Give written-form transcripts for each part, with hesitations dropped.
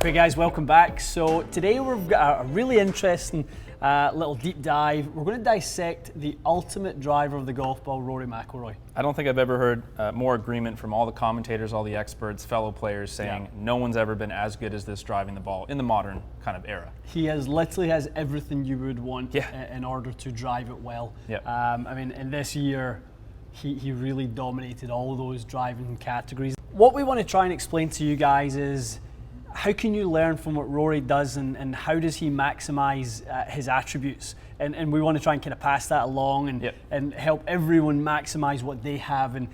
Hey guys, welcome back. So today we've got a really interesting little deep dive. We're going to dissect the ultimate driver of the golf ball, Rory McIlroy. I don't think I've ever heard more agreement from all the commentators, all the experts, fellow players saying no one's ever been as good as this driving the ball in the modern kind of era. He literally has everything you would want in order to drive it well. I mean, in this year, he really dominated all those driving categories. What we want to try and explain to you guys is how can you learn from what Rory does and how does he maximize his attributes? And we want to try and kind of pass that along and help everyone maximize what they have. And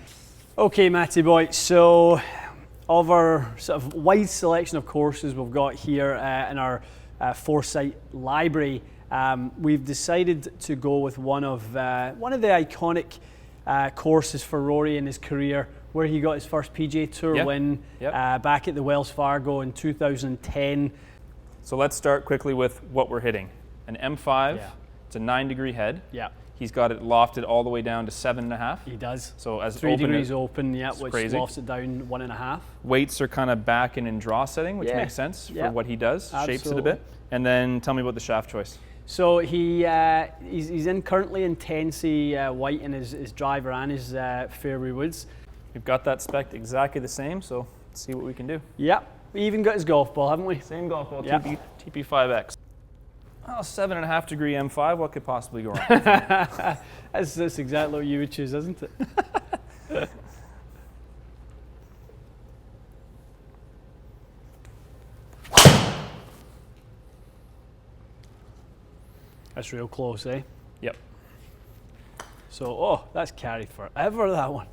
okay, Matty boy, so of our sort of wide selection of courses we've got here in our Foresight library, we've decided to go with one of the iconic courses for Rory in his career, where he got his first PGA Tour win back at the Wells Fargo in 2010. So let's start quickly with what we're hitting. An M5, it's a 9-degree head. He's got it lofted all the way down to 7.5. He does. So as 3 degrees open, which crazy. lofts it down 1.5. Weights are kind of back in draw setting, which makes sense for what he does. Absolutely. Shapes it a bit. And then tell me about the shaft choice. So he's currently in Tennessee white in his driver and his fairway woods. We've got that spec exactly the same, so let's see what we can do. Yep, we even got his golf ball, haven't we? Same golf ball, TP5X. Oh, 7.5 degree M5, what could possibly go wrong? That's exactly what you would choose, isn't it? That's real close, eh? Yep. So, that's carried forever, that one.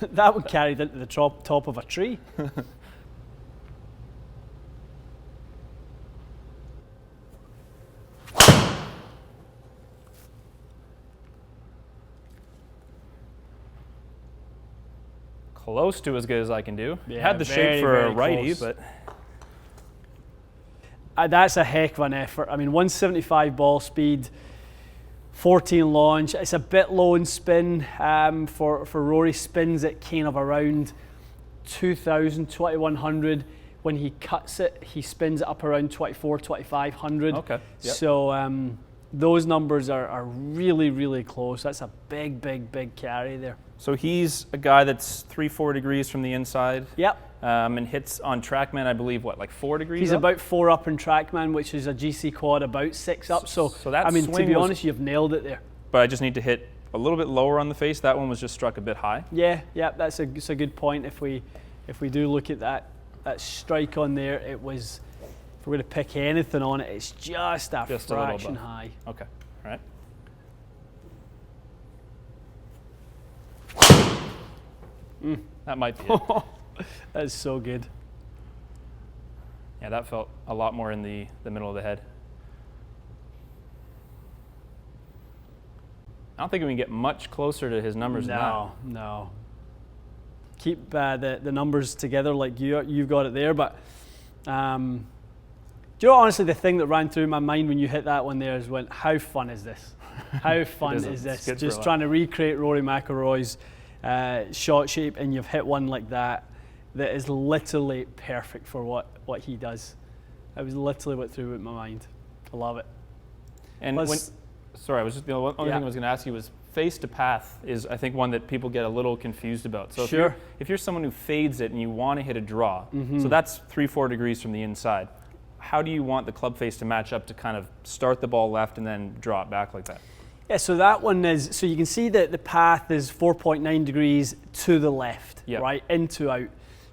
That would carry into the top of a tree. Close to as good as I can do. Yeah, had the shape for a righty, but that's a heck of an effort. I mean, 175 ball speed, 14 launch. It's a bit low in spin for Rory. Spins at kind of around 2,000, 2,100. When he cuts it, he spins it up around 24, 2,500. Okay. Yep. So those numbers are really, really close. That's a big, big, big carry there. So he's a guy that's 3-4 degrees from the inside. Yep. And hits on TrackMan, I believe, what, like 4 degrees He's up? about 4 up in TrackMan, which is a GC quad about 6 up. So that I mean, to be was, honest, you've nailed it there. But I just need to hit a little bit lower on the face. That one was just struck a bit high. Yeah, that's a good point. If we do look at that strike on there, it was, if we're going to pick anything on it, it's just a fraction high. Okay, all right. That might be it. That's so good. Yeah, that felt a lot more in the middle of the head. I don't think we can get much closer to his numbers than that. No. Keep the numbers together like you've got it there. But do you know, honestly, the thing that ran through my mind when you hit that one there is how fun is this? How fun is this? Just trying to recreate Rory McIlroy's shot shape, and you've hit one like that is literally perfect for what he does. That was literally what threw it in my mind. I love it. And the only thing I was going to ask you was face to path is, I think, one that people get a little confused about. So if you're someone who fades it and you want to hit a draw, so that's 3-4 degrees from the inside. How do you want the club face to match up to kind of start the ball left and then draw it back like that? Yeah, so that one is, so you can see that the path is 4.9 degrees to the left, right, into out.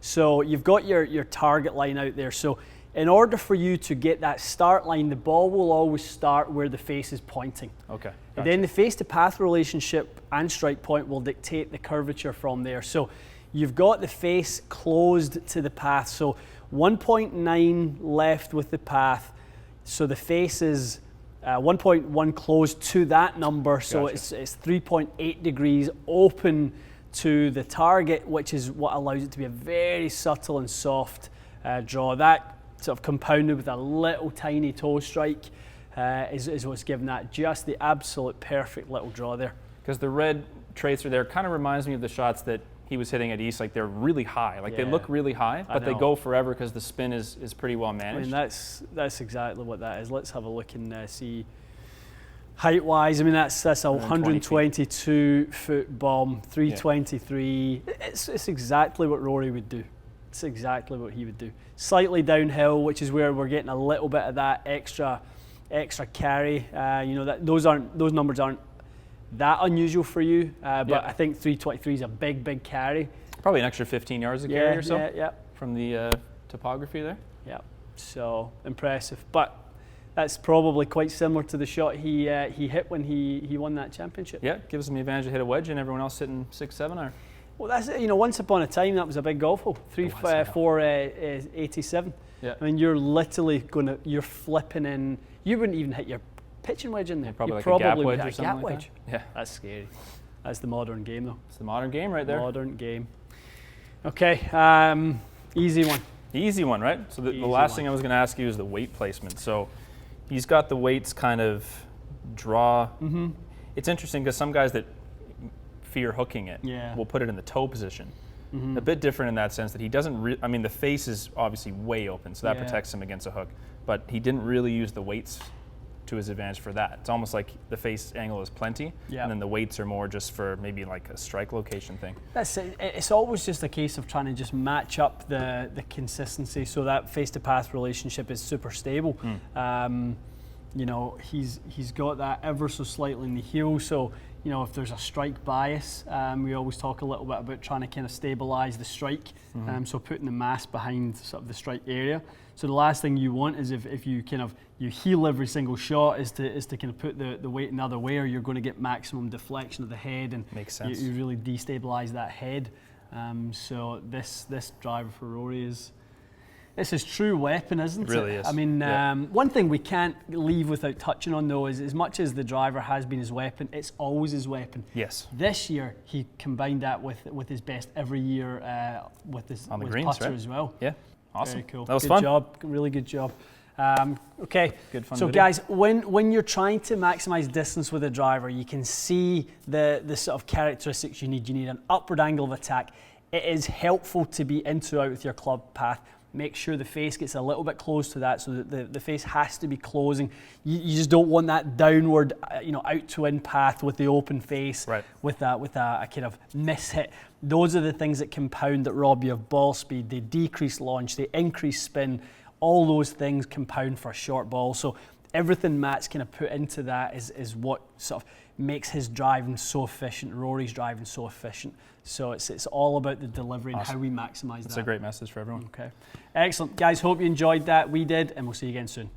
So you've got your target line out there. So in order for you to get that start line, the ball will always start where the face is pointing. Okay. Gotcha. And then the face to path relationship and strike point will dictate the curvature from there. So you've got the face closed to the path. So 1.9 left with the path. So the face is 1.1 close to that number, so it's 3.8 degrees open to the target, which is what allows it to be a very subtle and soft draw. That sort of compounded with a little tiny toe strike is what's given that just the absolute perfect little draw there. Because the red tracer there kind of reminds me of the shots that he was hitting at East, like they're really high. Like they look really high, but they go forever because the spin is pretty well managed. I mean, that's exactly what that is. Let's have a look and see. Height-wise, I mean, that's a 122-foot bomb, 323. It's exactly what Rory would do. It's exactly what he would do. Slightly downhill, which is where we're getting a little bit of that extra carry. You know, those numbers aren't that unusual for you, but I think 323 is a big carry. Probably an extra 15 yards of carry or so. Yeah. From the topography there. Yeah. So impressive, but that's probably quite similar to the shot he hit when he won that championship. Yeah, gives him the advantage to hit a wedge and everyone else sitting 6-7 iron. Well, that's it. You know, once upon a time that was a big golf hole, 487. Yeah. I mean, you're literally you're flipping in. You wouldn't even hit your pitching wedge in there. Yeah, probably You'd like a gap would wedge hit or a something gap like wedge. that. Yeah, that's scary. That's the modern game, though. It's the modern game right there. Modern game. Okay, easy one. Easy one, right? So the last thing I was going to ask you is the weight placement. So he's got the weights kind of draw. Mm-hmm. It's interesting because some guys that fear hooking it will put it in the toe position. Mm-hmm. A bit different in that sense that he doesn't. I mean, the face is obviously way open, so that protects him against a hook. But he didn't really use the weights to his advantage for that. It's almost like the face angle is plenty, and then the weights are more just for maybe like a strike location thing. That's it. It's always just a case of trying to just match up the consistency so that face-to-path relationship is super stable. You know, he's got that ever so slightly in the heel, so you know, if there's a strike bias, we always talk a little bit about trying to kind of stabilize the strike, so putting the mass behind sort of the strike area. So the last thing you want is if you kind of you heel every single shot is to kind of put the weight another way, or you're going to get maximum deflection of the head, and makes sense. You really destabilize that head. So this driver for Rory it's his true weapon, isn't it? It really is. I mean, one thing we can't leave without touching on, though, is as much as the driver has been his weapon, it's always his weapon. Yes. This year, he combined that with his best every year with his putter as well. Yeah. Awesome. Very cool. That was good fun. Job. Really good job. Okay. Good fun. So, guys, when you're trying to maximize distance with a driver, you can see the sort of characteristics you need. You need an upward angle of attack. It is helpful to be in to out with your club path. Make sure the face gets a little bit close to that, so that the face has to be closing. You just don't want that downward, out to in path with the open face, with a kind of mishit. Those are the things that compound, that rob you of ball speed. They decrease launch, they increase spin. All those things compound for a short ball. So everything Matt's kind of put into that is what sort of makes his driving so efficient, Rory's driving so efficient. So it's all about the delivery and how we maximise that. That's a great message for everyone. Okay. Excellent. Guys, hope you enjoyed that. We did, and we'll see you again soon.